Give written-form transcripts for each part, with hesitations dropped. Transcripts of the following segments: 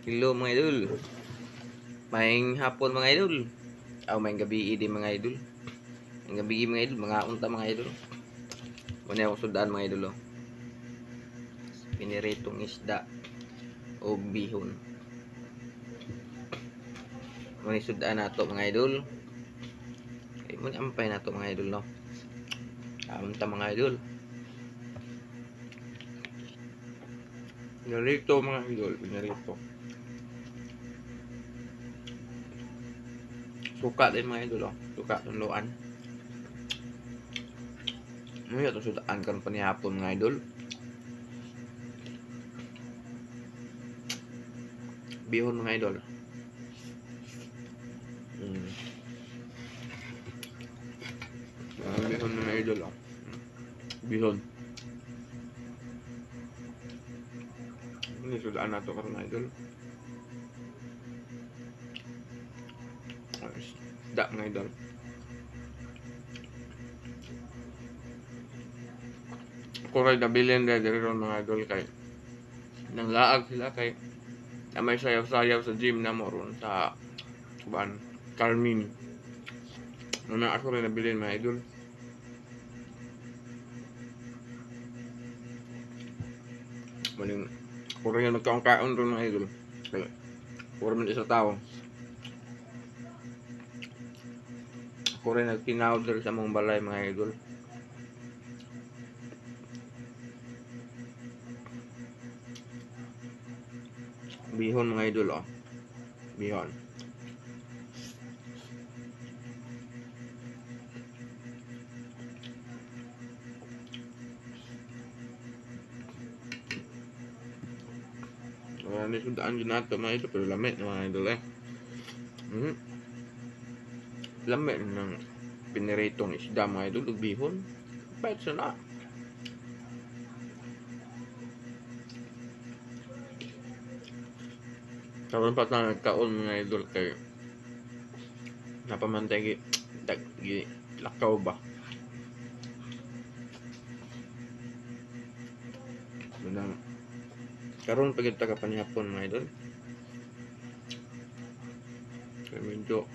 Hello mga idol. Maayong hapon mga idol. Maayong gabi din mga idol. Maayong gabi mga idol, mga unta mga idol. Muna ako sudaan mga idol. Piniritong isda o bihon. Muna sudaan nato mga idol. Muna ampay nato mga idol no. Unta mga idol. Pinirito mga idol, pinirito. Suka din mga idol, suka tunduan. Ano yung sudaan kan panihapon mga idol? Bihon mga idol. Bihon mga idol. Bihon. Ini sudaan nato karon mga idol. Isda mga idol. Kuray na bilhin na diri ron mga idol kay nanglaag sila kay na may sayaw-sayaw sa gym na mo ron sa kuan Carmine. Nuna ako rin nabilin mga idol. Maling kuray na nagkaon ron mga idol. Kaya kuray man isa tao. Kuray nagtinawd diri sa mong balay mga idol. Bihon mga idol bihon. Ini sudaan din nato mga idol pero lamit mga idol Lamit ng piniritong isda mga idol ug bihon. Bait sa na. Karon pa ta nagkaon mga idol kay napamantay gi lakaw ba. Karon pagid ta ka panihapon mga idol. Kay medyo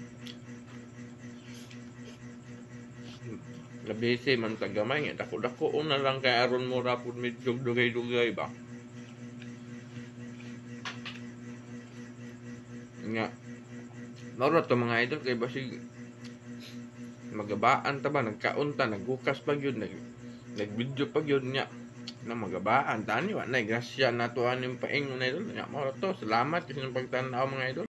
labisi man tagamay nga dako-dako na lang kay aron mo rapod medyo dugay-dugay ba. Nga maro to mga idol kay basig magabaan ta ba nagkaon ta naghukas pa gyud nag-video pa gyud nya na magabaan tani wa na grasya nato aning paingon idol nya maro to salamat sa pagtan-aw mga idol.